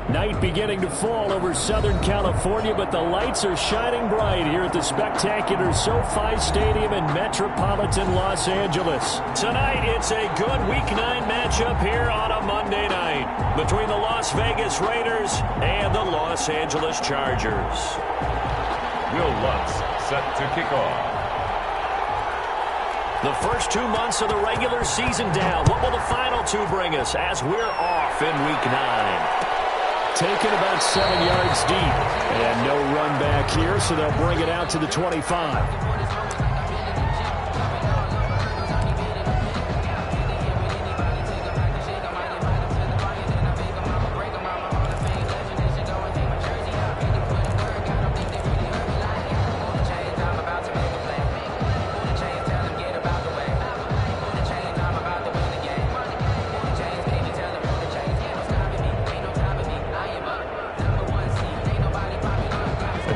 Night beginning to fall over Southern California, but the lights are shining bright here at the spectacular SoFi Stadium in metropolitan Los Angeles. Tonight, it's a good Week 9 matchup here on a Monday night between the Las Vegas Raiders and the Los Angeles Chargers. Will Lutz set to kick off. The first 2 months of the regular season down. What will the final 2 bring us as we're off in Week 9? Taken about 7 yards deep. And no run back here, so they'll bring it out to the 25.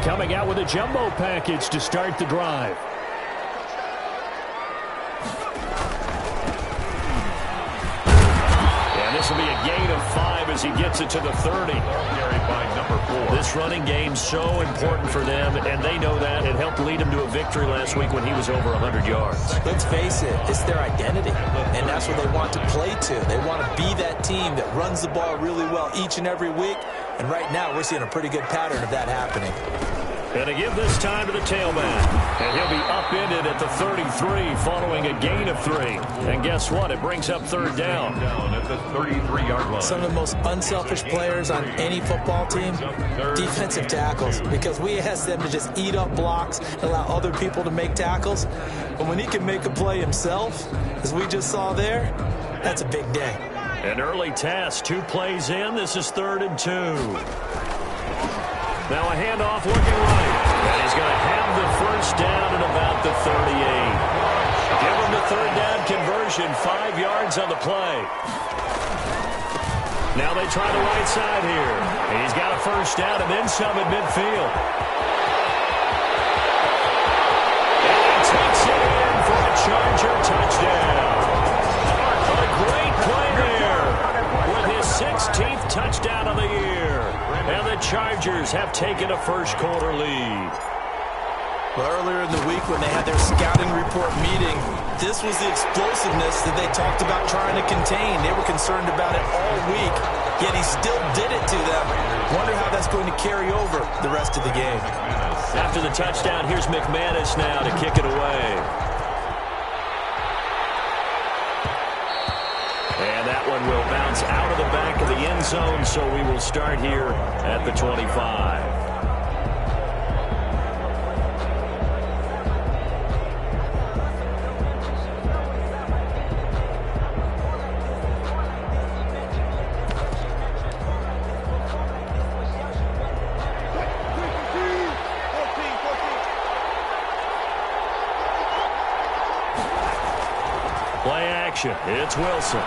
Coming out with a jumbo package to start the drive. And this will be a gain of 5 as he gets it to the 30. Carried by number 4. This running game's so important for them, and they know that. It helped lead him to a victory last week when he was over 100 yards. Let's face it, it's their identity, and that's what they want to play to. They want to be that team that runs the ball really well each and every week, and right now we're seeing a pretty good pattern of that happening. And to give this time to the tailback. And he'll be upended at the 33 following a gain of 3. And guess what? It brings up third down. Down at the 33-yard line. Some of the most unselfish players on any football team, defensive tackles, because we ask them to just eat up blocks and allow other people to make tackles. But when he can make a play himself, as we just saw there, that's a big day. An early task, 2 plays in. This is 3rd and 2. Now a handoff looking right. And he's going to have the first down at about the 38. Give him the third down conversion, 5 yards on the play. Now they try the right side here. And he's got a first down and then some at midfield. And he takes it in for a Charger touchdown. A great play there with his 16th touchdown of the year. And the Chargers have taken a first-quarter lead. Well, earlier in the week when they had their scouting report meeting, this was the explosiveness that they talked about trying to contain. They were concerned about it all week, yet he still did it to them. Wonder how that's going to carry over the rest of the game. After the touchdown, here's McManus now to kick it away. And that one will bounce out of the back of the end zone, so we will start here at the 25. Play action. It's Wilson.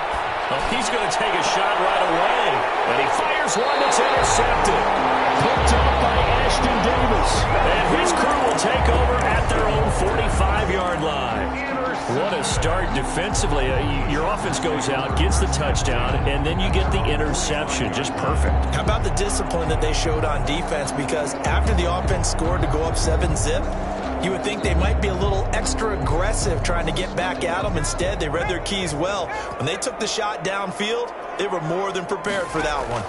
Oh, he's going to take a shot right away. And he fires one that's intercepted. Picked up by Ashton Davis. And his crew will take over at their own 45-yard line. What a start defensively. Your offense goes out, gets the touchdown, and then you get the interception. Just perfect. How about the discipline that they showed on defense? Because after the offense scored to go up 7-zip, you would think they might be a little extra aggressive trying to get back at them. Instead, they read their keys well. When they took the shot downfield, they were more than prepared for that one.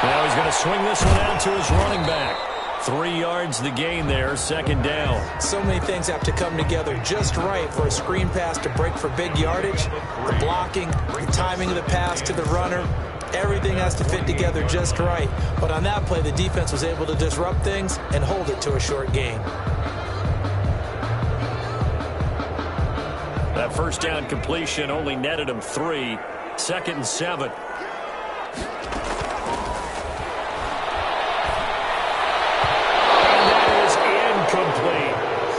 Now he's going to swing this one out to his running back. 3 yards the gain there, 2nd down. So many things have to come together just right for a screen pass to break for big yardage. The blocking, the timing of the pass to the runner, everything has to fit together just right. But on that play, the defense was able to disrupt things and hold it to a short gain. That first down completion only netted him 3. 2nd and 7.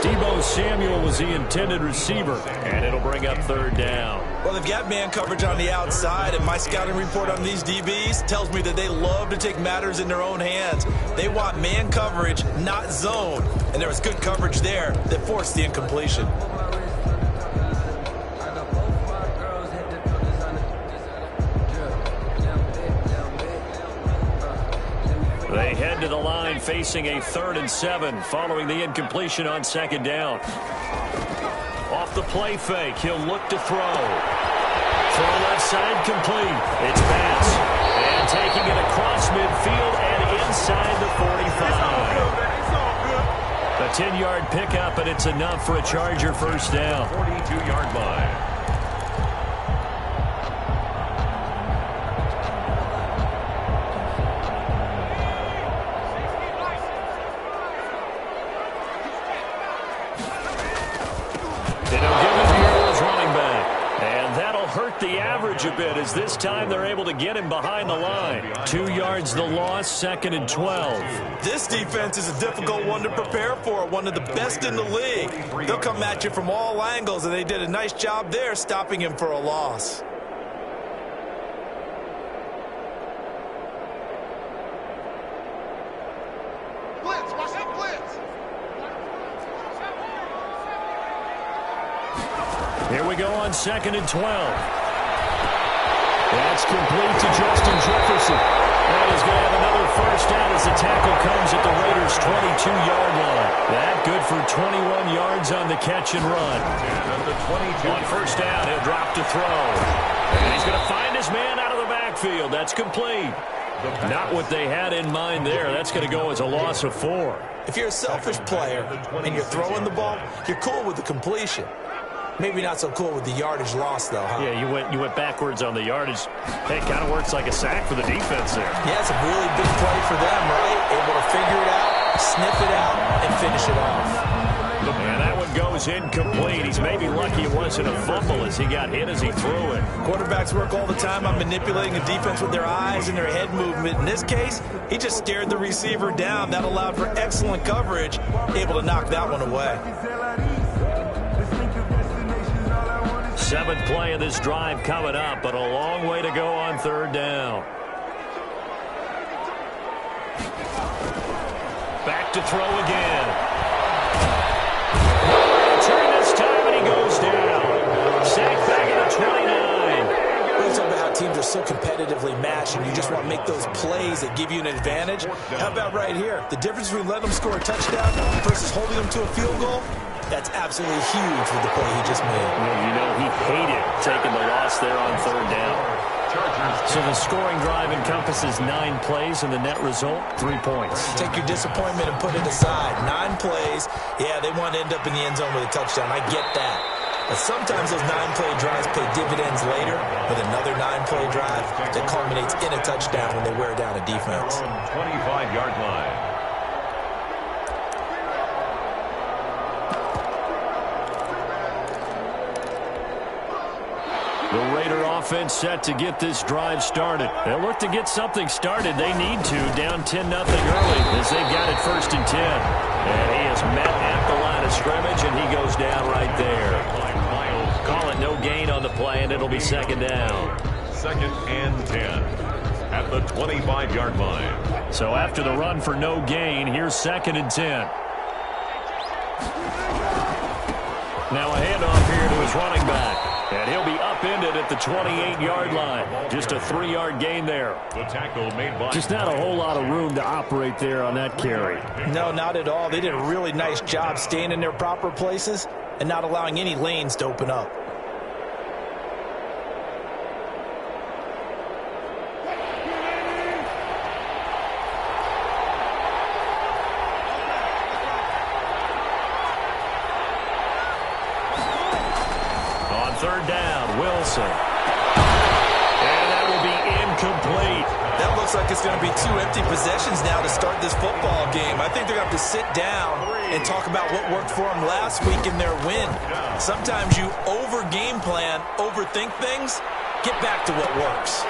Deebo Samuel was the intended receiver, and it'll bring up 3rd down. Well, they've got man coverage on the outside, and my scouting report on these DBs tells me that they love to take matters in their own hands. They want man coverage, not zone, and there was good coverage there that forced the incompletion. They head to the line facing a 3rd and 7 following the incompletion on 2nd down. Off the play fake, he'll look to throw. Throw left side complete. It's pass. And taking it across midfield and inside the 45. A 10-yard pickup, and it's enough for a Charger first down. 42-yard line. The average a bit as this time they're able to get him behind the line. 2 yards the loss, 2nd and 12. This defense is a difficult one to prepare for, one of the best in the league. They'll come at you from all angles, and they did a nice job there stopping him for a loss. Blitz, watch that blitz. Here we go on 2nd and 12. That's complete to Justin Jefferson. And he's going to have another first down as the tackle comes at the Raiders' 22-yard line. That good for 21 yards on the catch and run. On first down, he'll drop to throw. And he's going to find his man out of the backfield. That's complete. Not what they had in mind there. That's going to go as a loss of 4. If you're a selfish player and you're throwing the ball, you're cool with the completion. Maybe not so cool with the yardage loss, though, huh? Yeah, you went backwards on the yardage. Hey, it kind of works like a sack for the defense there. Yeah, it's a really big play for them, right? Able to figure it out, sniff it out, and finish it off. And that one goes incomplete. He's maybe lucky it wasn't a fumble as he got hit as he threw it. Quarterbacks work all the time on manipulating a defense with their eyes and their head movement. In this case, he just stared the receiver down. That allowed for excellent coverage, able to knock that one away. 7th play of this drive coming up, but a long way to go on 3rd down. Back to throw again. Turn this time, and he goes down. Sacked back at the 29. We talk about how teams are so competitively matched, and you just want to make those plays that give you an advantage. How about right here? The difference between letting them score a touchdown versus holding them to a field goal? That's absolutely huge with the play he just made. Well, you know, he hated taking the loss there on 3rd down. So the scoring drive encompasses 9 plays, and the net result, 3 points. Take your disappointment and put it aside. 9 plays. Yeah, they want to end up in the end zone with a touchdown. I get that. But sometimes those 9-play drives pay dividends later with another 9-play drive that culminates in a touchdown when they wear down a defense. 25-yard line. The Raider offense set to get this drive started. They'll look to get something started. They need to, down 10-0 early as they've got it 1st and 10. And he is met at the line of scrimmage, and he goes down right there. Call it no gain on the play, and it'll be 2nd down. 2nd and 10 at the 25-yard line. So after the run for no gain, here's 2nd and 10. Now a handoff here to his running back. And he'll be upended at the 28-yard line. Just a 3-yard gain there. The tackle made by... Just not a whole lot of room to operate there on that carry. No, not at all. They did a really nice job staying in their proper places and not allowing any lanes to open up. On 3rd down, Wilson. And that will be incomplete. That looks like it's going to be 2 empty possessions now to start this football game. I think they're going to have to sit down and talk about what worked for them last week in their win. Sometimes you over-game plan, overthink things. Get back to what works.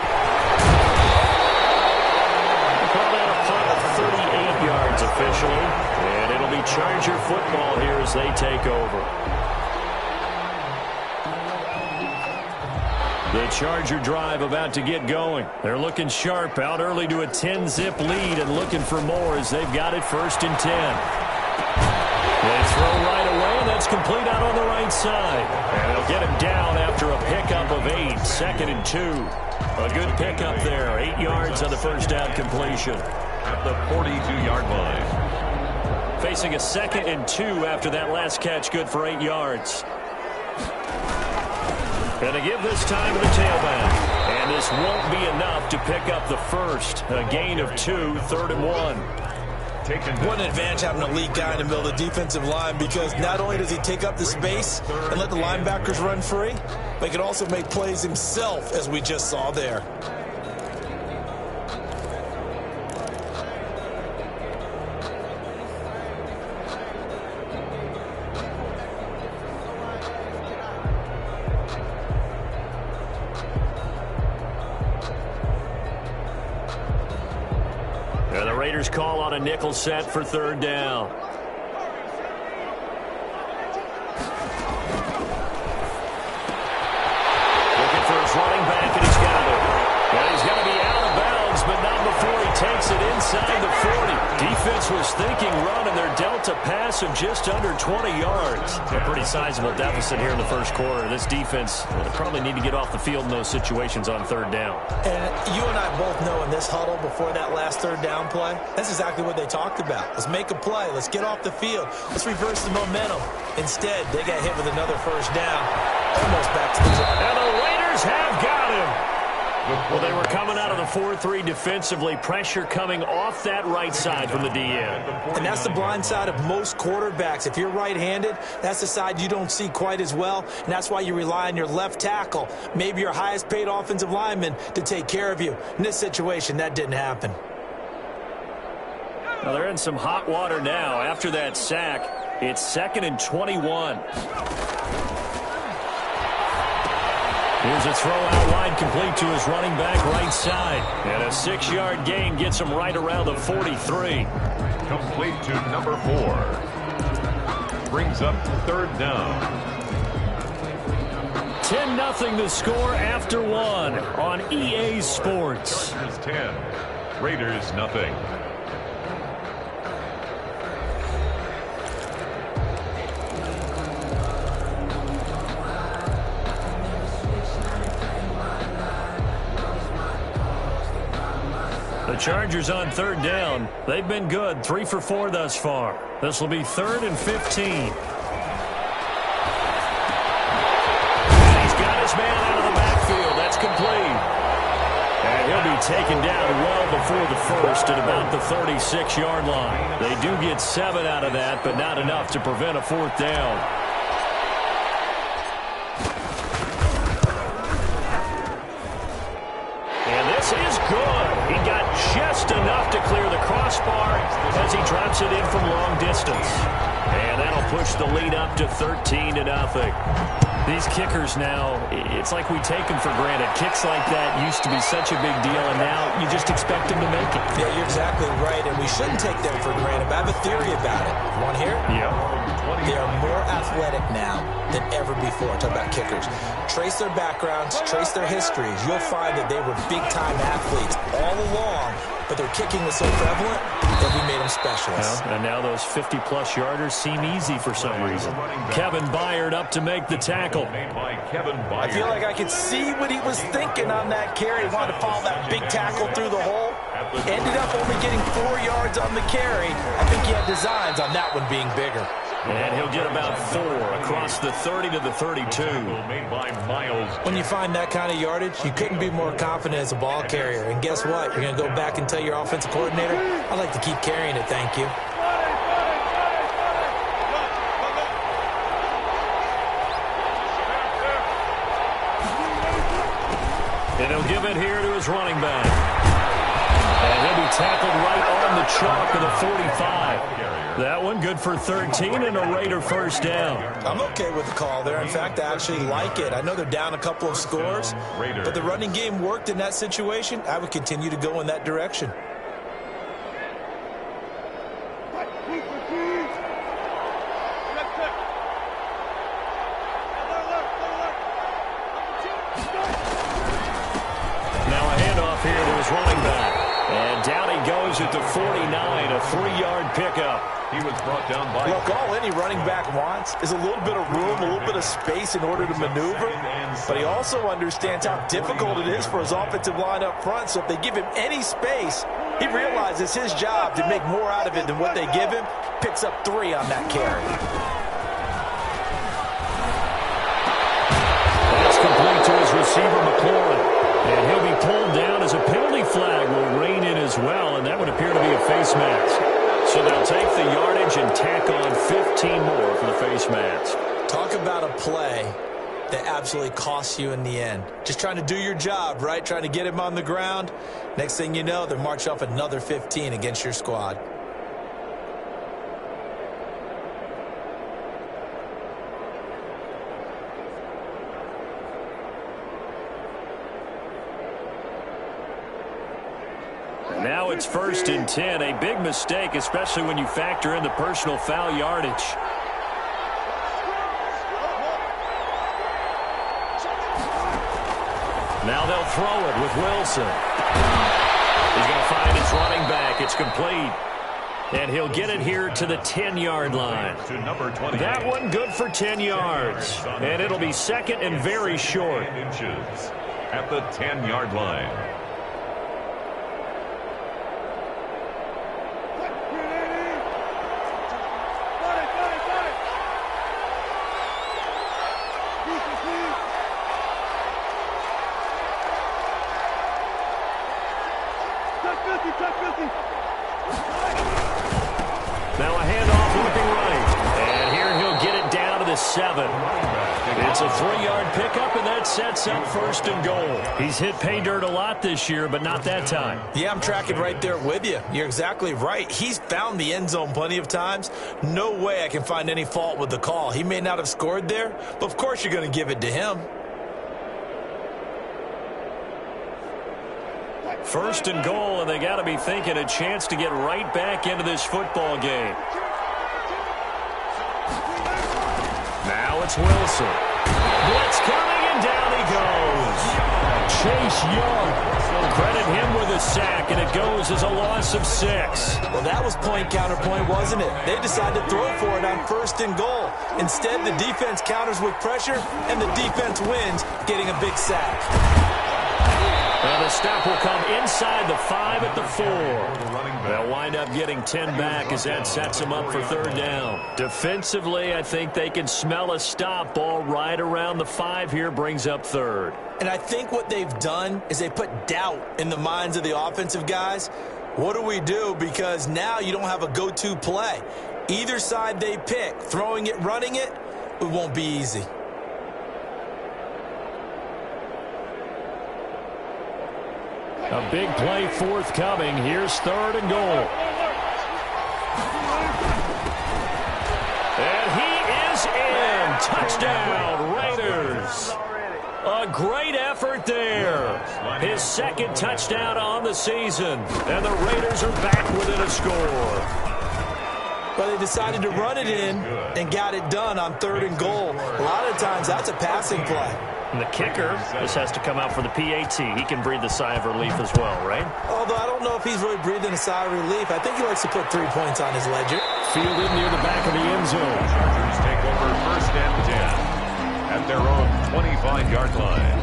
Call that a punt of 38 yards officially. And it'll be Charger football here as they take over. The Charger drive about to get going. They're looking sharp, out early to a 10-zip lead and looking for more as they've got it 1st and 10. They throw right away, and that's complete out on the right side. And they'll get him down after a pickup of 8, 2nd and 2. A good pickup there, 8 yards on the first down completion. at the 42-yard line. Facing a 2nd and 2 after that last catch, good for 8 yards. And to give this time to the tailback. And this won't be enough to pick up the first. A gain of 2, 3rd and 1. What an advantage having a elite guy in the middle of the defensive line, because not only does he take up the space and let the linebackers run free, but he can also make plays himself, as we just saw there. And the Raiders call on a nickel set for 3rd down. Looking for his running back, and he's got it. And he's going to be out of bounds, but not before he takes it inside the 40. Defense was thinking run, and they're dealt a pass of just under 20 yards. A pretty sizable deficit here in the first quarter. This defense probably need to get off the field in those situations on 3rd down. And you and I both know in this huddle before that last 3rd down play, that's exactly what they talked about. Let's make a play. Let's get off the field. Let's reverse the momentum. Instead, they got hit with another 1st down. Almost back to the drive. And the Raiders have got him. Well, they were coming out of the 4-3 defensively. Pressure coming off that right side from the DN. And that's the blind side of most quarterbacks. If you're right-handed, that's the side you don't see quite as well, and that's why you rely on your left tackle, maybe your highest-paid offensive lineman, to take care of you. In this situation, that didn't happen. Well, they're in some hot water now. After that sack, it's 2nd and 21. Here's a throw out wide, complete to his running back right side. And a 6-yard gain gets him right around the 43. Complete to number 4. Brings up 3rd down. 10-0 the score after 1 on EA Sports. Raiders 10. Raiders nothing. The Chargers on 3rd down. They've been good, 3 for 4 thus far. This will be 3rd and 15. And he's got his man out of the backfield. That's complete. And he'll be taken down well before the first at about the 36-yard line. They do get 7 out of that, but not enough to prevent a 4th down. This is good. He got just enough to clear the crossbar as he drops it in from long distance. And that'll push the lead up to 13-0. These kickers now, it's like we take them for granted. Kicks like that used to be such a big deal, and now you just expect them to make it. Yeah, you're exactly right, and we shouldn't take them for granted. But I have a theory about it. Want to hear it? Yeah. They are more athletic now than ever before. Talk about kickers. Trace their backgrounds, trace their histories. You'll find that they were big-time athletes all along, but their kicking was so prevalent that we made them specialists. Well, and now those 50-plus yarders seem easy for some reason. Kevin Byard up to make the tackle. I feel like I could see what he was thinking on that carry. He wanted to follow that big tackle through the hole. Ended up only getting 4 yards on the carry. I think he had designs on that one being bigger. And he'll get about 4 across the 30 to the 32. When you find that kind of yardage, you couldn't be more confident as a ball carrier. And guess what? You're going to go back and tell your offensive coordinator, I'd like to keep carrying it, thank you. And he'll give it here to his running back. And he'll be tackled right on the chalk of the 45. That one good for 13 and a Raider 1st down. I'm okay with the call there. In fact, I actually like it. I know they're down a couple of scores, but the running game worked in that situation. I would continue to go in that direction. Now a handoff here to his running back. And down he goes at the 49, a 3-yard pickup. He was brought down by... Look, all any running back wants is a little bit of room, a little bit of space in order to maneuver. But he also understands how difficult it is for his offensive line up front. So if they give him any space, He realizes his job to make more out of it than what they give him. Picks up 3 on that carry. That's complete to his receiver, McLaurin. And he'll be pulled down as a penalty flag will rein in as well, and that would appear to be a face mask. So they'll take the yardage and tack on 15 more for the face mask. Talk about a play that absolutely costs you in the end. Just trying to do your job, right? Trying to get him on the ground. Next thing you know, they're marching off another 15 against your squad. Now it's 1st and 10. A big mistake, especially when you factor in the personal foul yardage. Now they'll throw it with Wilson. He's going to find his running back. It's complete. And he'll get it here to the 10-yard line. That one good for 10 yards. And it'll be 2nd and very short. At the 10-yard line. Now a handoff looking right. And here he'll get it down to the 7. It's a 3-yard pickup, and that sets up 1st and goal. He's hit pay dirt a lot this year, but not that time. Yeah, I'm tracking right there with you. You're exactly right. He's found the end zone plenty of times. No way I can find any fault with the call. He may not have scored there, but of course you're going to give it to him. 1st and goal, and they got to be thinking a chance to get right back into this football game. Now it's Wilson. Blitz coming, and down he goes. Chase Young. Credit him with a sack, and it goes as a loss of 6. Well, that was point counterpoint, wasn't it? They decided to throw for it on 1st and goal. Instead, the defense counters with pressure, and the defense wins, getting a big sack. And the stop will come inside the 5 at the 4. They'll wind up getting 10 back as that sets them up for 3rd down. Defensively, I think they can smell a stop. Ball right around the 5 here brings up 3rd. And I think what they've done is they put doubt in the minds of the offensive guys. What do we do? Because now you don't have a go-to play. Either side they pick, throwing it, running it, it won't be easy. A big play forthcoming. Here's 3rd and goal. And he is in. Touchdown, Raiders. A great effort there. His 2nd touchdown on the season. And the Raiders are back within a score. Well, they decided to run it in and got it done on 3rd and goal. A lot of times that's a passing play. And the kicker, this has to come out for the PAT. He can breathe a sigh of relief as well, right? Although I don't know if he's really breathing a sigh of relief. I think he likes to put 3 points on his ledger. Fielded near the back of the end zone. Chargers take over 1st and 10 at their own 25-yard line.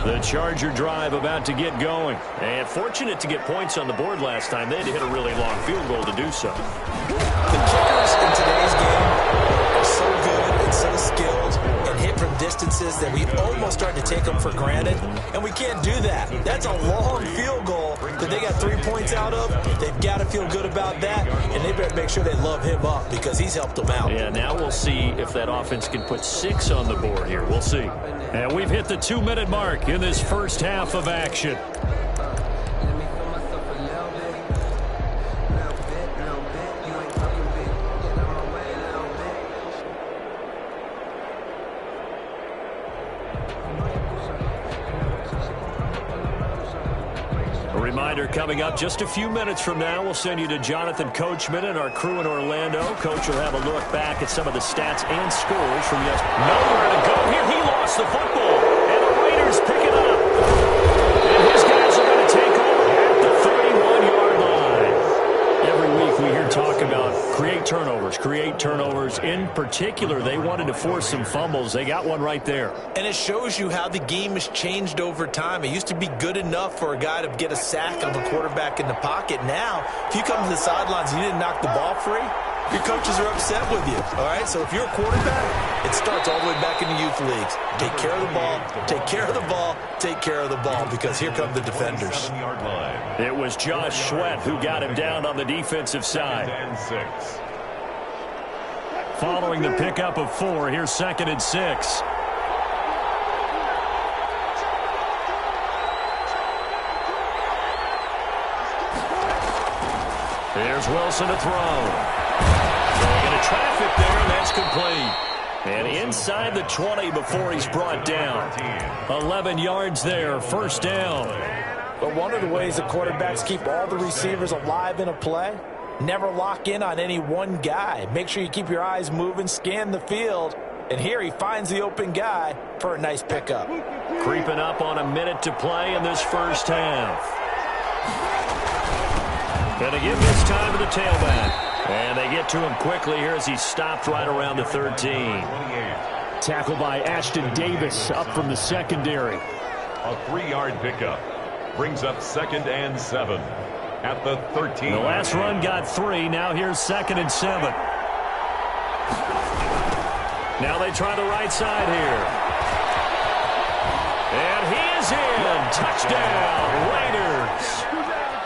The Charger drive about to get going. And fortunate to get points on the board last time. They had to hit a really long field goal to do so. The kickers in today's game are so good and so skilled and hit from distances that we almost start to take them for granted. And we can't do that. That's a long field goal that they got 3 points out of. They've got to feel good about that. And they better make sure they love him up because he's helped them out. Yeah, now we'll see if that offense can put 6 on the board here. We'll see. And we've hit the 2-minute mark in this first half of action. A reminder coming up just a few minutes from now, we'll send you to Jonathan Coachman and our crew in Orlando. Coach will have a look back at some of the stats and scores from yesterday. Nowhere to go here. He lost the football, and the Raiders pick it up. And his guys are going to take over at the 31-yard turnovers, create turnovers. In particular, they wanted to force some fumbles. They got one right there. And it shows you how the game has changed over time. It used to be good enough for a guy to get a sack of a quarterback in the pocket. Now, if you come to the sidelines and you didn't knock the ball free, your coaches are upset with you, all right? So if you're a quarterback, it starts all the way back in the youth leagues. Take care of the ball, take care of the ball, take care of the ball, because here come the defenders. It was Josh Sweat who got him down on the defensive side. Following the pickup of 4, here's 2nd and 6. Here's Wilson to throw. They're going to traffic there, and that's complete. And inside the 20 before he's brought down. 11 yards there, first down. But one of the ways the quarterbacks keep all the receivers alive in a play, never lock in on any one guy. Make sure you keep your eyes moving, scan the field. And here he finds the open guy for a nice pickup. Creeping up on a minute to play in this first half. Going to give this time to the tailback. And they get to him quickly here as he stopped right around the 13. Tackled by Ashton Davis up from the secondary. A 3-yard pickup brings up 2nd and 7 at the 13. The last run got 3. Now here's 2nd and 7. Now they try the right side here. And he is in. Touchdown, Raiders.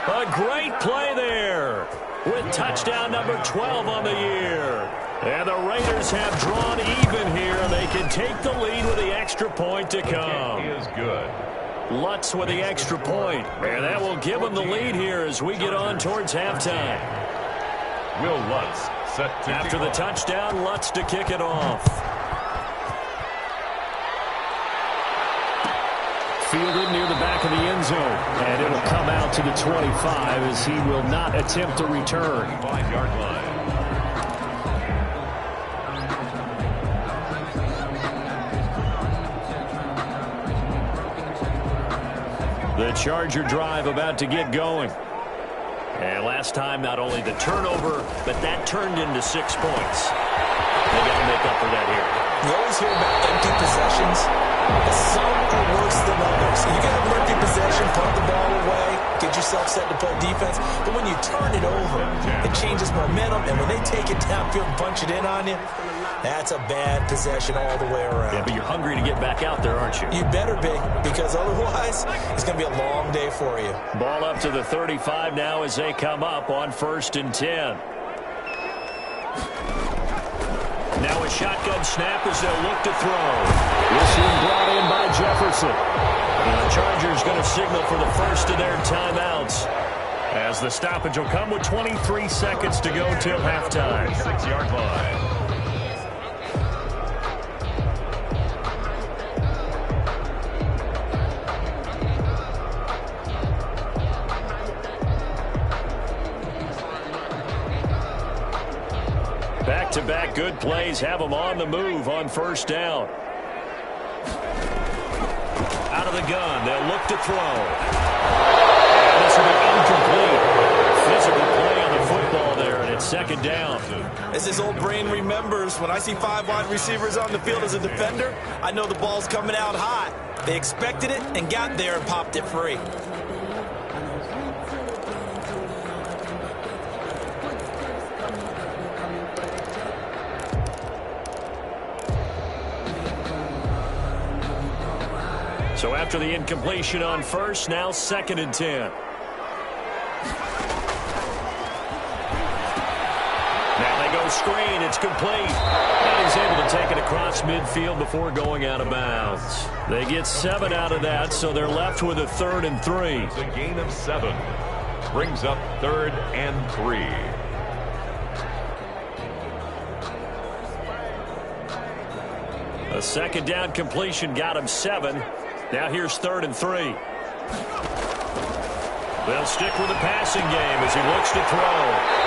A great play there with touchdown number 12 on the year. And the Raiders have drawn even here. They can take the lead with the extra point to come. He is good. Lutz with the extra point. And that will give them the lead here as we get on towards halftime. Will Lutz set to after the touchdown, Lutz to kick it off. Fielded near the back of the end zone. And it'll come out to the 25 as he will not attempt to return. 5-yard line. The Charger drive about to get going. And last time, not only the turnover, but that turned into 6 points. They got to make up for that here. You always hear about empty possessions. Some are worse than others. You can have an empty possession, punt the ball away, get yourself set to play defense. But when you turn it over, it changes momentum. And when they take it downfield and punch it in on you, that's a bad possession all the way around. Yeah, but you're hungry to get back out there, aren't you? You better be, because otherwise it's going to be a long day for you. Ball up to the 35 now as they come up on 1st and 10. Now a shotgun snap as they'll look to throw. This one brought in by Jefferson. And the Chargers going to signal for the first of their timeouts, as the stoppage will come with 23 seconds to go till halftime. 6-yard line. Back-to-back good plays have them on the move on 1st down. Out of the gun, they'll look to throw. And this will be incomplete. Physical play on the football there, and it's 2nd down. As his old brain remembers, when I see 5 wide receivers on the field as a defender, I know the ball's coming out hot. They expected it and got there and popped it free. So after the incompletion on 1st, now 2nd and 10. Now they go screen. It's complete. And he's able to take it across midfield before going out of bounds. They get 7 out of that, so they're left with a 3rd and 3. It's a gain of 7. Brings up 3rd and 3. A 2nd down completion got him 7. Now here's 3rd and 3. They'll stick with the passing game as he looks to throw.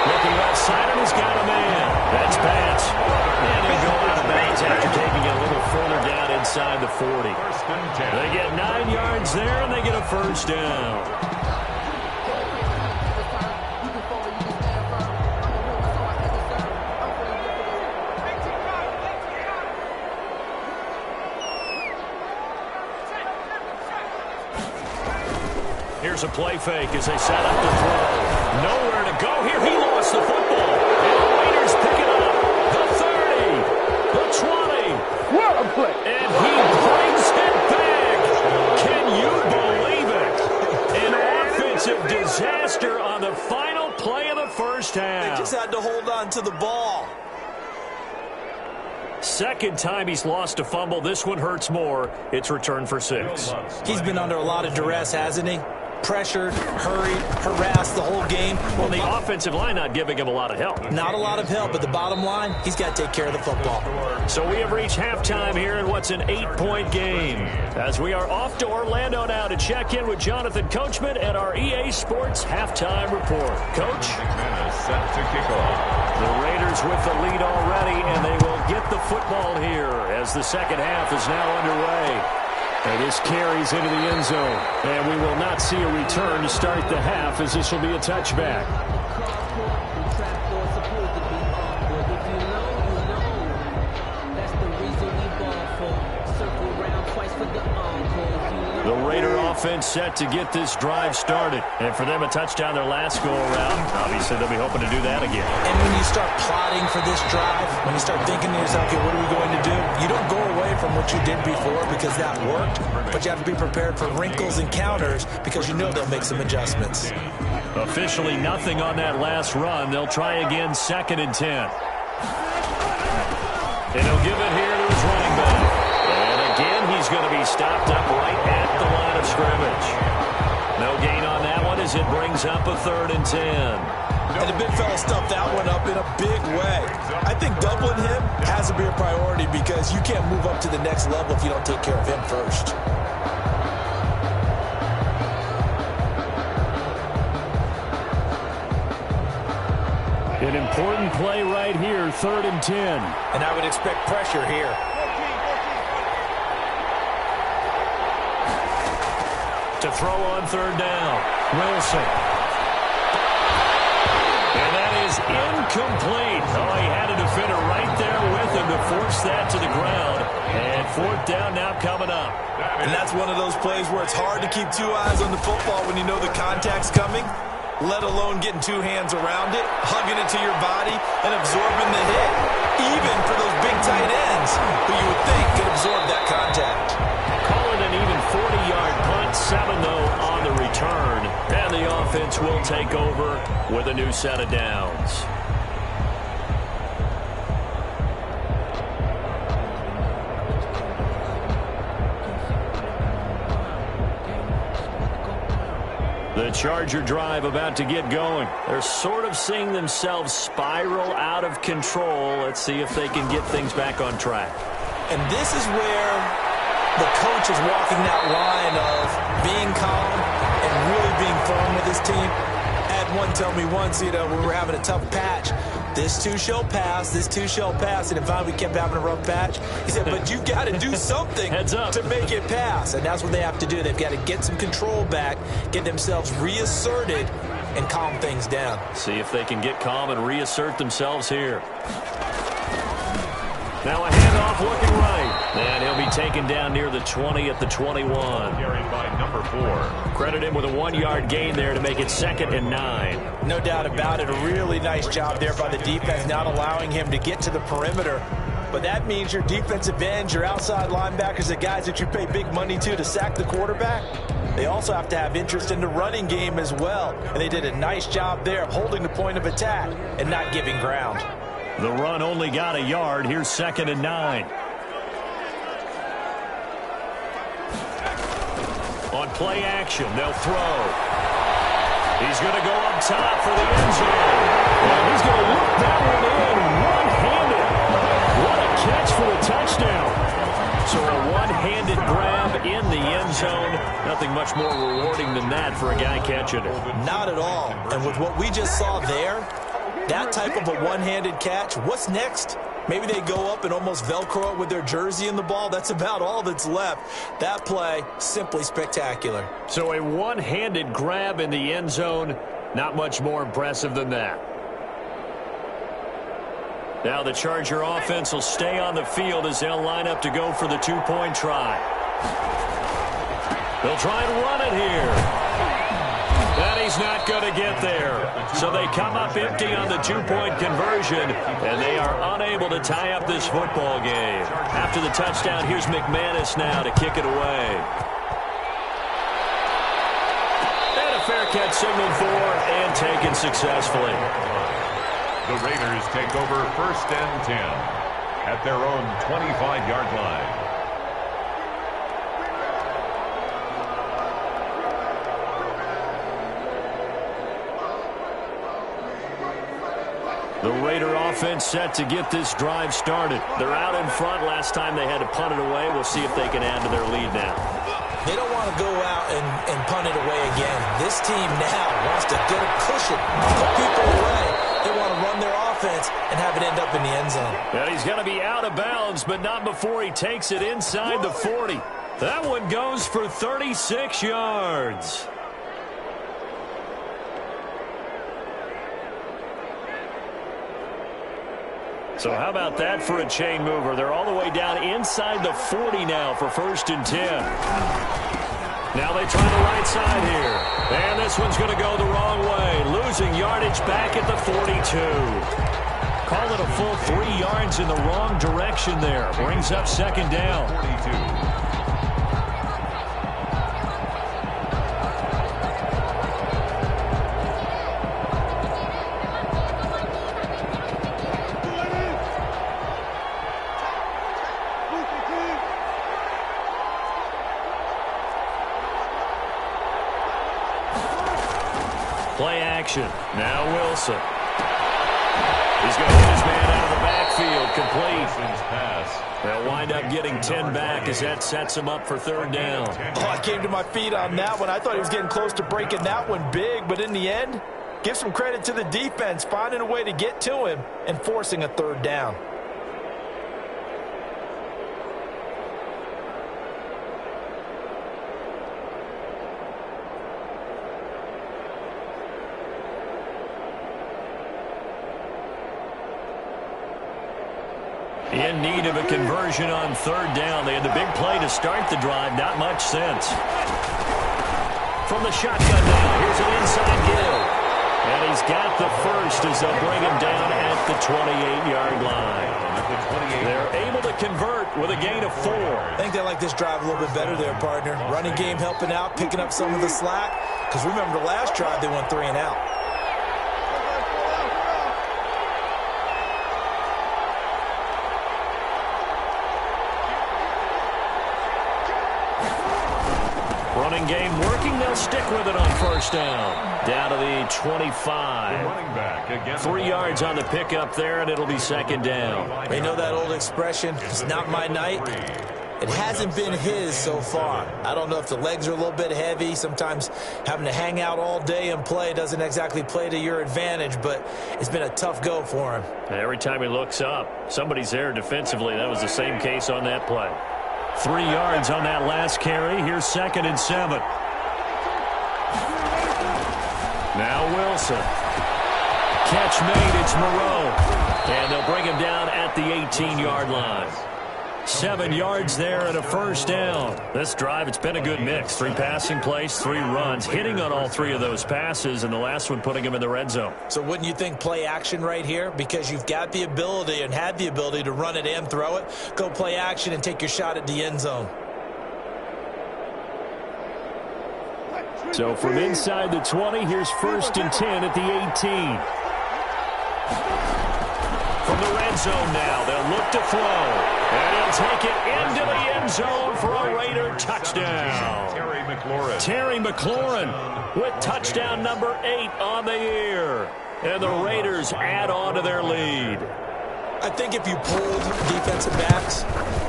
Looking left side, and he's got a man. That's Pats. And he'll go out of bounds after taking it a little further down inside the 40. They get 9 yards there, and they get a 1st down. Here's a play fake as they set up the throw. Nowhere to go here. He lost the football. And the Raiders pick it up. The 30. The 20. What a play. And he brings it back. Can you believe it? An offensive disaster on the final play of the first half. They just had to hold on to the ball. Second time he's lost a fumble. This one hurts more. It's returned for 6. He's been under a lot of duress, hasn't he? Pressured, hurried, harassed the whole game. Well, the offensive line not giving him a lot of help. Not a lot of help, but the bottom line, he's got to take care of the football. So we have reached halftime here in what's an 8-point game. As we are off to Orlando now to check in with Jonathan Coachman at our EA Sports Halftime Report. Coach? Set to kick off. The Raiders with the lead already, and they will get the football here as the second half is now underway. And this carries into the end zone. And we will not see a return to start the half as this will be a touchback. The Raider offense set to get this drive started. And for them, a touchdown their last go-around. Obviously, they'll be hoping to do that again. And when you start plotting for this drive, when you start thinking to yourself, okay, what are we going to do? You don't go away from what you did before because that worked, but you have to be prepared for wrinkles and counters because you know they'll make some adjustments. Officially nothing on that last run. They'll try again, 2nd and 10. And he'll give it here to his running back. And again, he's going to be stopped up right at the line of scrimmage. No gain on that one as it brings up a 3rd and 10. And the big fella stuffed that one up in a big way. I think doubling him has to be a priority because you can't move up to the next level if you don't take care of him first. An important play right here, 3rd and 10. And I would expect pressure here. To throw on 3rd down, Wilson. And that is incomplete. Oh, he had a defender right there with him to force that to the ground. And 4th down now coming up. And that's one of those plays where it's hard to keep 2 eyes on the football when you know the contact's coming, let alone getting 2 hands around it, hugging it to your body, and absorbing the hit. Even for those big tight ends who you would think could absorb that contact. Call it an even 40-yard punt, 7 though on the return. And the offense will take over with a new set of downs. The Charger drive about to get going. They're sort of seeing themselves spiral out of control. Let's see if they can get things back on track. And this is where the coach is walking that line of being calm and really being firm with his team. I had one tell me once, when we were having a tough patch, this too shall pass, this too shall pass. And finally we kept having a rough patch. He said, but you got to do something to make it pass. And that's what they have to do. They've got to get some control back, get themselves reasserted, and calm things down. See if they can get calm and reassert themselves here. Now a handoff looking right. And he'll be taken down near the 20 at the 21. Carried by number 4. Credit him with a 1-yard gain there to make it 2nd and 9. No doubt about it. A really nice job there by the defense, not allowing him to get to the perimeter. But that means your defensive ends, your outside linebackers, the guys that you pay big money to sack the quarterback, they also have to have interest in the running game as well. And they did a nice job there of holding the point of attack and not giving ground. The run only got a yard. Here's 2nd and 9. On play action, they'll throw. He's going to go up top for the end zone. And he's going to look that one in one-handed. What a catch for a touchdown. So a one-handed grab in the end zone. Nothing much more rewarding than that for a guy catching it. Not at all. And with what we just saw there, that type of a one-handed catch, what's next? Maybe they go up and almost Velcro it with their jersey in the ball. That's about all that's left. That play, simply spectacular. So a one-handed grab in the end zone, not much more impressive than that. Now the Charger offense will stay on the field as they'll line up to go for the 2-point try. They'll try and run it here. is not going to get there. So they come up empty on the two-point conversion, and they are unable to tie up this football game. After the touchdown, here's McManus now to kick it away. And a fair catch signaled for and taken successfully. The Raiders take over 1st and 10 at their own 25-yard line. The Raider offense set to get this drive started. They're out in front. Last time they had to punt it away. We'll see if they can add to their lead now. They don't want to go out and punt it away again. This team now wants to get a cushion, put people away. They want to run their offense and have it end up in the end zone. And he's going to be out of bounds, but not before he takes it inside the 40. That one goes for 36 yards. So how about that for a chain mover? They're all the way down inside the 40 now for 1st and 10. Now they try the right side here. And this one's going to go the wrong way. Losing yardage back at the 42. Call it a full 3 yards in the wrong direction there. Brings up 2nd down. 42. Play action. Now Wilson. He's going to hit his man out of the backfield. Complete. Pass. They'll wind up getting 10 back as that sets him up for 3rd down. Oh, I came to my feet on that one. I thought he was getting close to breaking that one big, but in the end, give some credit to the defense, finding a way to get to him and forcing a 3rd down. In need of a conversion on 3rd down. They had the big play to start the drive. Not much sense. From the shotgun now, here's an inside give. And he's got the first as they'll bring him down at the 28-yard line. They're able to convert with a gain of 4. I think they like this drive a little bit better there, partner. Running game helping out, picking up some of the slack. Because remember the last drive, they went 3 and out. Running game working. They'll stick with it on 1st down. Down to the 25. Running back again. 3 yards on the pickup there, and it'll be 2nd down. They know that old expression, it's not my night. It hasn't been his so far. I don't know if the legs are a little bit heavy. Sometimes having to hang out all day and play doesn't exactly play to your advantage, but it's been a tough go for him. Every time he looks up, somebody's there defensively. That was the same case on that play. 3 yards on that last carry. Here's 2nd and 7. Now Wilson. Catch made. It's Moreau. And they'll bring him down at the 18-yard line. 7 yards there and a 1st down. This drive, it's been a good mix. 3 passing plays, 3 runs, hitting on all 3 of those passes, and the last one putting him in the red zone. So wouldn't you think play action right here? Because you've got the ability and had the ability to run it and throw it. Go play action and take your shot at the end zone. So from inside the 20, here's 1st and 10 at the 18. From the red zone now, they'll look to throw. And he'll take it into the end zone for a Raider touchdown. Terry McLaurin with touchdown number 8 on the year. And the Raiders add on to their lead. I think if you pulled defensive backs,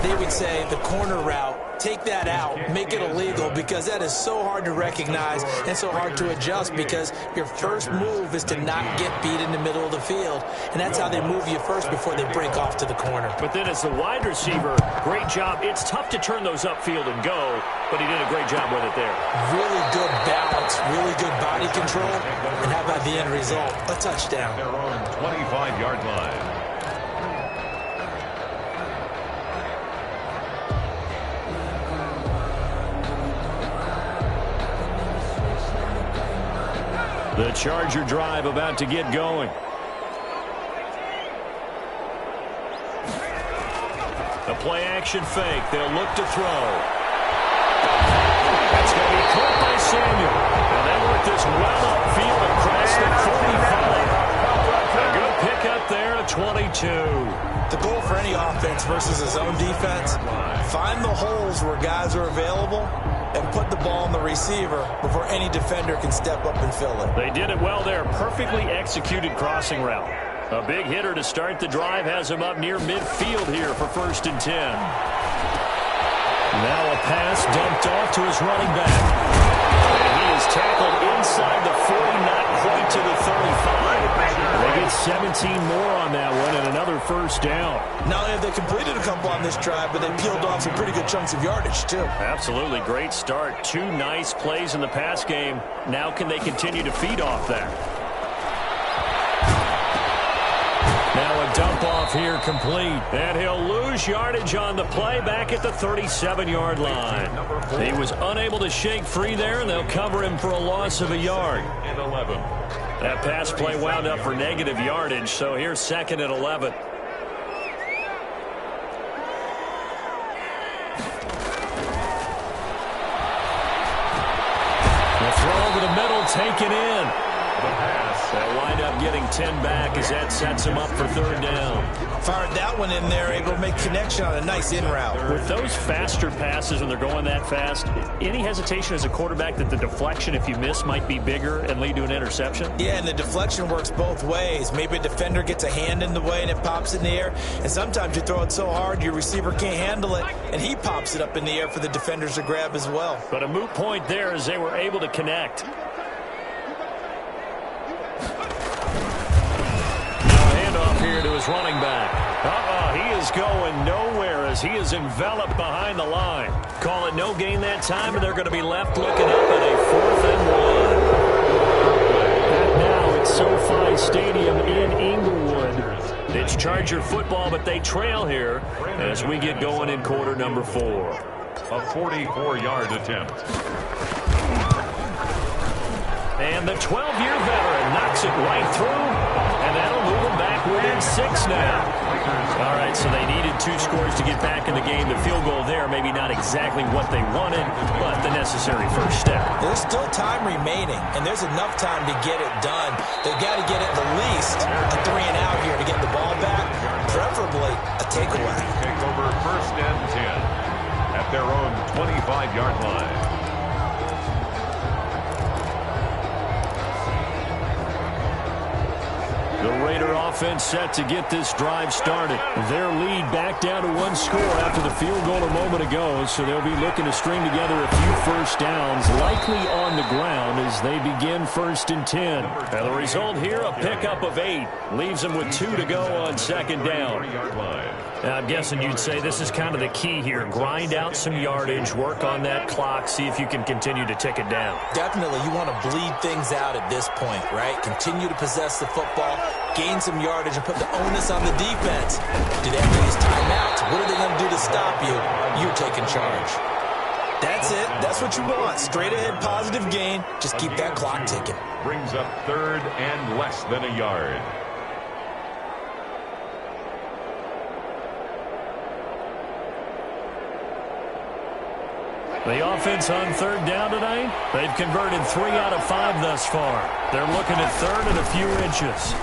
they would say the corner route, take that out, make it illegal, because that is so hard to recognize and so hard to adjust, because your first move is to not get beat in the middle of the field, and that's how they move you first before they break off to the corner. But then as the wide receiver, great job. It's tough to turn those upfield and go, but he did a great job with it there. Really good balance, really good body control, and how about the end result? A touchdown. Their own 25-yard line. The Charger drive about to get going. A play-action fake. They'll look to throw. That's going to be caught by Samuel. And they work this well upfield across the 45. A good pickup there at 22. The goal for any offense versus his own defense, find the holes where guys are available and put the ball on the receiver before any defender can step up and fill it. They did it well there. Perfectly executed crossing route. A big hitter to start the drive has him up near midfield here for 1st and 10. Now a pass dumped off to his running back. And he is tackled inside the 40, not quite to the 35. They get 17 more on that one and another 1st down. Not only have they completed a couple on this drive, but they peeled off some pretty good chunks of yardage, too. Absolutely great start. 2 nice plays in the pass game. Now can they continue to feed off that? Now a dump off here complete. And he'll lose yardage on the play back at the 37-yard line. He was unable to shake free there, and they'll cover him for a loss of a yard. And 11. That pass play wound up for negative yardage, so here's 2nd and 11. The throw over the middle, taken in. The pass. They'll wind up getting 10 back as that sets him up for 3rd down. Fired that one in there, able to make connection on a nice in route. With those faster passes when they're going that fast, any hesitation as a quarterback that the deflection, if you miss, might be bigger and lead to an interception? Yeah, and the deflection works both ways. Maybe a defender gets a hand in the way and it pops in the air. And sometimes you throw it so hard your receiver can't handle it, and he pops it up in the air for the defenders to grab as well. But a moot point there as they were able to connect. Here to his running back. He is going nowhere as he is enveloped behind the line. Call it no gain that time, and they're going to be left looking up at a 4th and 1. Now it's SoFi Stadium in Inglewood. It's Charger football, but they trail here as we get going in quarter number 4. A 44-yard attempt. And the 12-year veteran knocks it right through, and that'll move them back within 6 now. All right, so they needed 2 scores to get back in the game. The field goal there, maybe not exactly what they wanted, but the necessary first step. There's still time remaining, and there's enough time to get it done. They've got to get at the least a 3 and out here to get the ball back, preferably a takeaway. Take over 1st and 10 at their own 25-yard line. The Raider offense set to get this drive started. Their lead back down to 1 score after the field goal a moment ago, so they'll be looking to string together a few 1st downs, likely on the ground as they begin 1st and 10. Now the result here, a pickup of 8. Leaves them with 2 to go on 2nd down. Now I'm guessing you'd say this is kind of the key here. Grind out some yardage, work on that clock, see if you can continue to tick it down. Definitely, you want to bleed things out at this point, right? Continue to possess the football, gain some yardage, and put the onus on the defense. Do they have to use timeouts? What are they going to do to stop you? You're taking charge. That's it. That's what you want. Straight ahead, positive gain. Just keep that clock ticking. Brings up 3rd and less than a yard. The offense on 3rd down tonight, they've converted 3 out of 5 thus far. They're looking at 3rd and a few inches.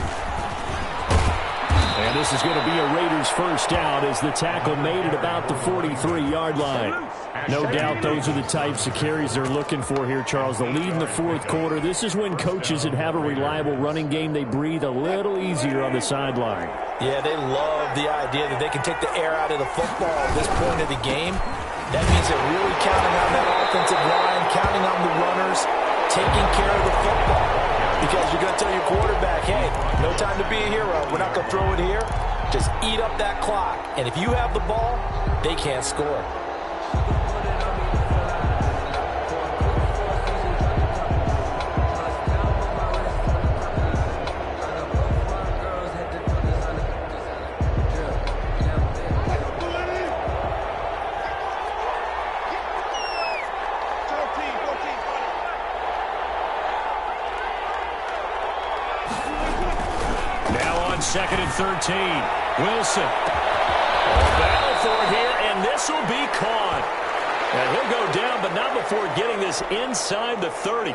And this is going to be a Raiders 1st down as the tackle made at about the 43-yard line. No doubt those are the types of carries they're looking for here, Charles. The lead in the 4th quarter. This is when coaches that have a reliable running game, they breathe a little easier on the sideline. Yeah, they love the idea that they can take the air out of the football at this point of the game. That means they're really counting on that offensive line, counting on the runners, taking care of the football. Because you're going to tell your quarterback, hey, no time to be a hero. We're not going to throw it here. Just eat up that clock. And if you have the ball, they can't score. on 2nd and 13. Wilson. Battle for it here, and this will be caught. And he'll go down, but not before getting this inside the 30.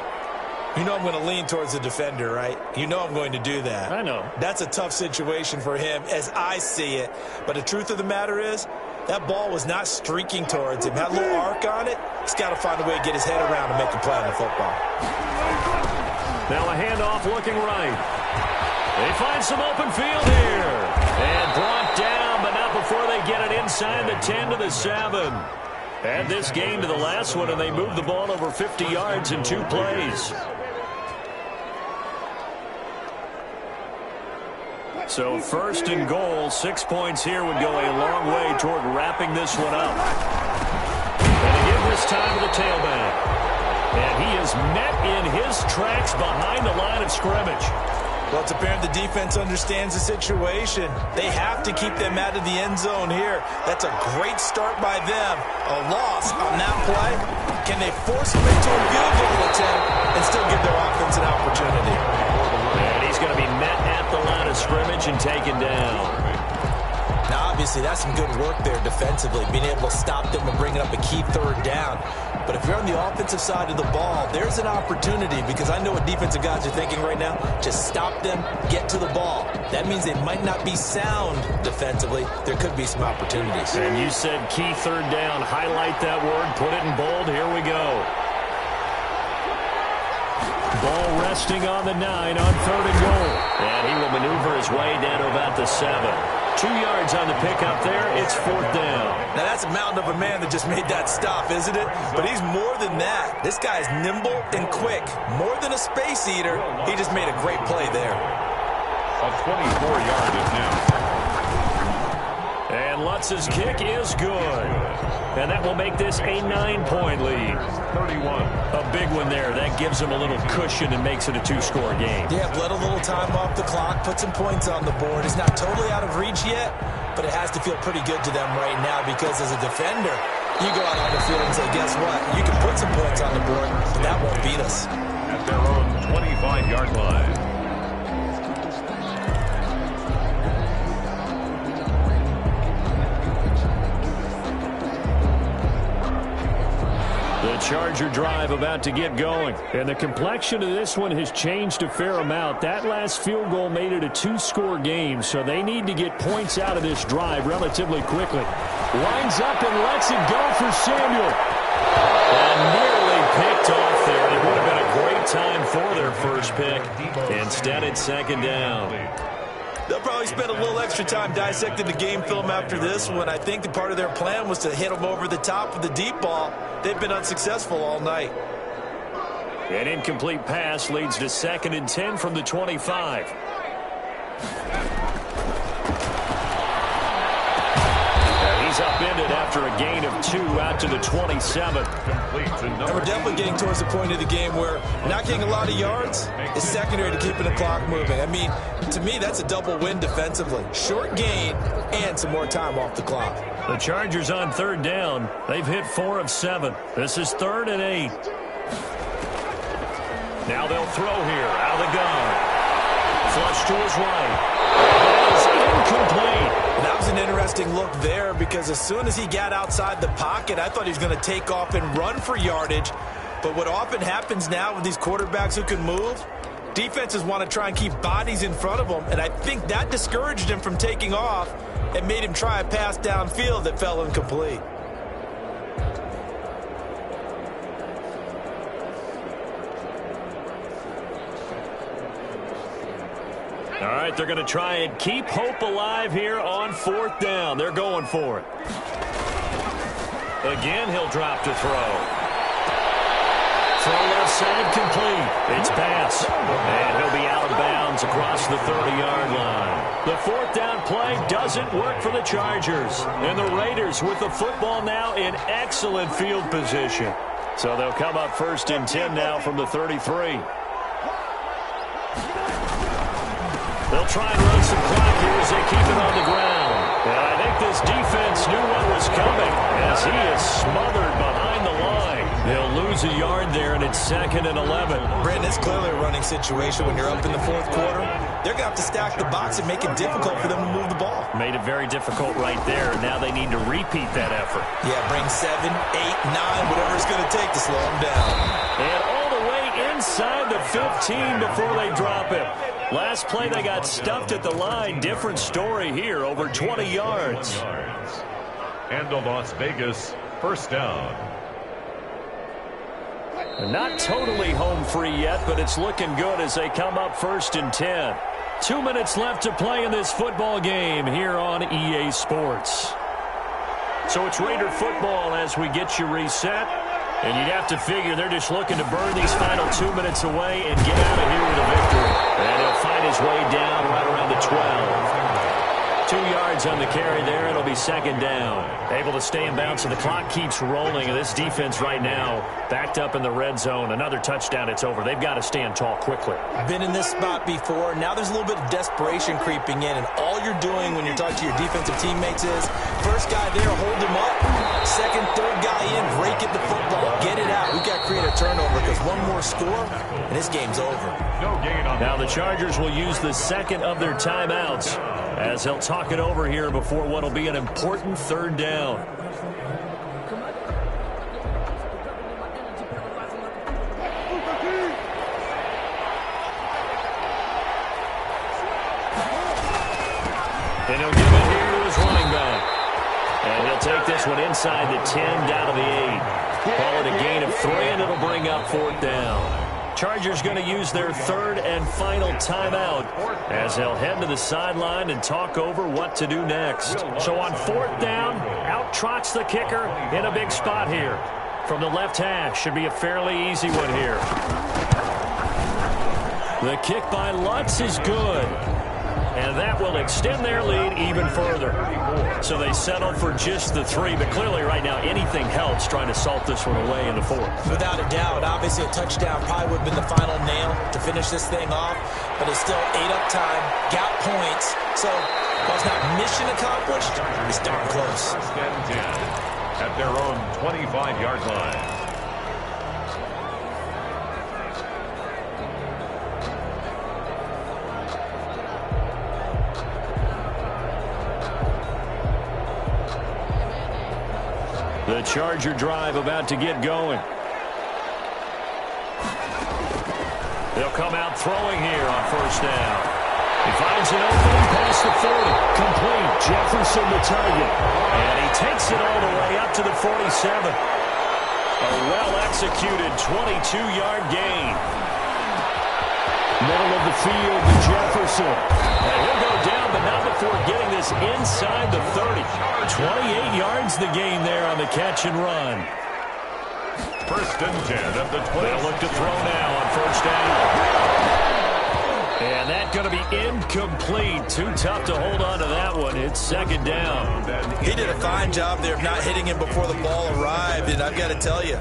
You know I'm going to lean towards the defender, right? You know I'm going to do that. I know. That's a tough situation for him as I see it. But the truth of the matter is, that ball was not streaking towards him. Had a little arc on it. He's got to find a way to get his head around and make a play on the football. Now a handoff looking right. They find some open field here. And brought down, but not before they get it inside the 10 to the 7. Add this game to the last one, and they move the ball over 50 yards in 2 plays. So 1st and goal, 6 points here would go a long way toward wrapping this one up. And again this time to the tailback. And he is met in his tracks behind the line of scrimmage. Well, it's apparent the defense understands the situation. They have to keep them out of the end zone here. That's a great start by them. A loss on that play. Can they force them into a field goal attempt and still give their offense an opportunity? And he's going to be met at the line of scrimmage and taken down. Now, obviously, that's some good work there defensively, being able to stop them and bringing up a key 3rd down. But if you're on the offensive side of the ball, there's an opportunity, because I know what defensive guys are thinking right now. Just stop them, get to the ball. That means they might not be sound defensively. There could be some opportunities. And you said key 3rd down. Highlight that word. Put it in bold. Here we go. Ball resting on the 9 on 3rd and goal. And he will maneuver his way down to about the 7. 2 yards on the pickup there. It's 4th down. Now, that's a mountain of a man that just made that stop, isn't it? But he's more than that. This guy's nimble and quick. More than a space eater. He just made a great play there. A 24-yard attempt. And Lutz's kick is good. And that will make this a 9-point lead. 31. A big one there. That gives them a little cushion and makes it a 2-score game. Yeah, let a little time off the clock, put some points on the board. It's not totally out of reach yet, but it has to feel pretty good to them right now, because as a defender, you go out on the field and say, guess what? You can put some points on the board, but that won't beat us. At their own 25-yard line. The Charger drive about to get going. And the complexion of this one has changed a fair amount. That last field goal made it a 2-score game, so they need to get points out of this drive relatively quickly. Lines up and lets it go for Samuel. And nearly picked off there. It would have been a great time for their first pick. Instead, it's 2nd down. They'll probably spend a little extra time dissecting the game film after this one. I think the part of their plan was to hit them over the top with the deep ball. They've been unsuccessful all night. An incomplete pass leads to 2nd and 10 from the 25. He's upended after a gain of 2 out to the 27. And we're definitely getting towards the point of the game where not getting a lot of yards is secondary to keeping the clock moving. I mean, to me, that's a double win defensively. Short gain and some more time off the clock. The Chargers on 3rd down. They've hit 4 of 7. This is 3rd and 8. Now they'll throw here out of the gun. Flush to his right. That is incomplete. That was an interesting look there, because as soon as he got outside the pocket, I thought he was going to take off and run for yardage. But what often happens now with these quarterbacks who can move, defenses want to try and keep bodies in front of them, and I think that discouraged him from taking off and made him try a pass downfield that fell incomplete. All right, they're going to try and keep hope alive here on 4th down. They're going for it. Again, he'll drop to throw. Throw left side complete. It's pass. And he'll be out of bounds across the 30-yard line. The 4th down play doesn't work for the Chargers. And the Raiders with the football now in excellent field position. So they'll come up 1st and 10 now from the 33. They'll try and run some clock here as they keep it on the ground. And I think this defense knew what was coming as he is smothered behind the line. They'll lose a yard there, and it's 2nd and 11. Brandon, it's clearly a running situation when you're up in the fourth quarter. They're going to have to stack the box and make it difficult for them to move the ball. Made it very difficult right there. Now they need to repeat that effort. Yeah, bring 7, 8, 9, whatever it's going to take to slow them down. And all the way inside the 15 before they drop it. Last play, they got stuffed at the line. Different story here, over 20 yards. And to Las Vegas, first down. Not totally home free yet, but it's looking good as they come up 1st and 10. 2 minutes left to play in this football game here on EA Sports. So it's Raider football as we get you reset. And you'd have to figure they're just looking to burn these final 2 minutes away and get out of here with a victory. And he'll find his way down right around the 12. 2 yards on the carry there. It'll be 2nd down. Able to stay in bounds, and the clock keeps rolling. And this defense right now backed up in the red zone. Another touchdown, it's over. They've got to stand tall quickly. Been in this spot before. Now there's a little bit of desperation creeping in. And all you're doing when you're talking to your defensive teammates is, first guy there, hold him up. Second, third guy in, break it the football. Get it out. We've got to create a turnover because one more score, and this game's over. No gain on now the Chargers will use the second of their timeouts as they'll talk it over here before what will be an important 3rd down. And he'll give it here to his running back. And he'll take this one inside the 10 down to the 8. Call it a gain of 3, and it'll bring up 4th down. Chargers going to use their 3rd and final timeout as they'll head to the sideline and talk over what to do next. So on 4th down, out trots the kicker in a big spot here. From the left hash, should be a fairly easy one here. The kick by Lutz is good. And that will extend their lead even further. So they settled for just the 3, but clearly right now anything helps trying to salt this one away in the 4th. Without a doubt, obviously a touchdown probably would have been the final nail to finish this thing off, but it's still 8 up time, got points. So while it's not mission accomplished, it's darn close. 1st and 10 at their own 25-yard line. The Charger drive about to get going. They'll come out throwing here on 1st down. He finds an opening past the 40. Complete. Jefferson the target. And he takes it all the way up to the 47. A well-executed 22-yard gain. Middle of the field to Jefferson. And he'll go down, but not before getting this inside the 30. 28 yards the gain there on the catch and run. 1st and 10 at the 20. They'll look to throw now on 1st down. And that's going to be incomplete. Too tough to hold on to that one. It's 2nd down. He did a fine job there of not hitting him before the ball arrived, and I've got to tell you,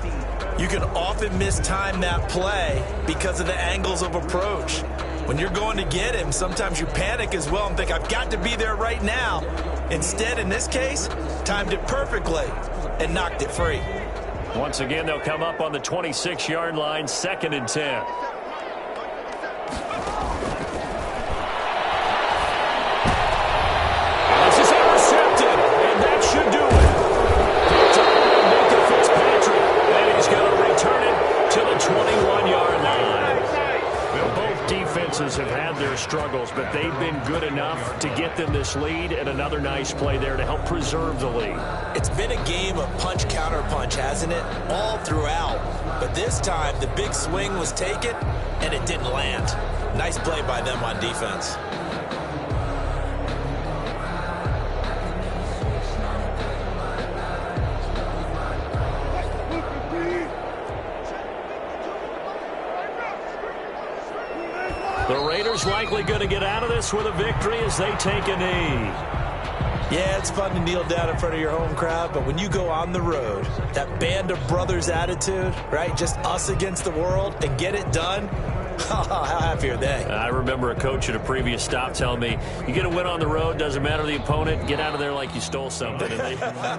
you can often mistime that play because of the angles of approach. When you're going to get him, sometimes you panic as well and think, I've got to be there right now. Instead, in this case, timed it perfectly and knocked it free. Once again, they'll come up on the 26-yard line, 2nd and 10. This is intercepted, and that should do it. Picked up by Minka Fitzpatrick, and he's going to return it to the 21-yard line. Both defenses have had their struggles, but they've been good enough to get them this lead, and another nice play there to help preserve the lead. It's been a game of punch-counter-punch, hasn't it? All throughout. But this time, the big swing was taken, and it didn't land. Nice play by them on defense. The Raiders likely going to get out of this with a victory as they take a knee. Yeah, it's fun to kneel down in front of your home crowd, but when you go on the road, that band of brothers attitude, right, just us against the world, and get it done, how happy are they? I remember a coach at a previous stop telling me, you get a win on the road, doesn't matter the opponent, get out of there like you stole something, and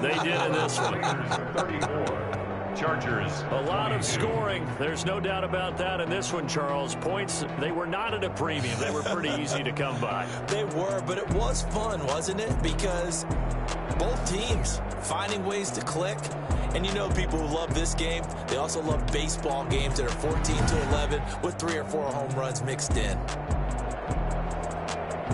they did in this one. 34. Chargers. A lot of 42. scoring. There's no doubt about that in this one, Charles. Points, they were not at a premium. They were pretty easy to come by. They were, but it was fun, wasn't it? Because both teams finding ways to click. And you know people who love this game, they also love baseball games that are 14-11 with 3 or 4 home runs mixed in.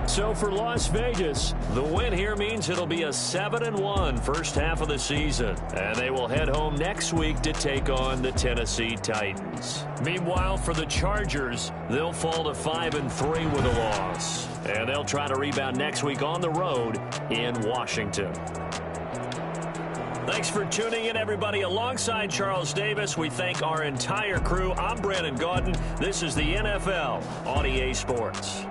So for Las Vegas, The win here means it'll be a 7-1 first half of the season. And they will head home next week to take on the Tennessee Titans. Meanwhile, for the Chargers, they'll fall to 5-3 with a loss. And they'll try to rebound next week on the road in Washington. Thanks for tuning in, everybody. Alongside Charles Davis, we thank our entire crew. I'm Brandon Gaudin. This is the NFL on EA Sports.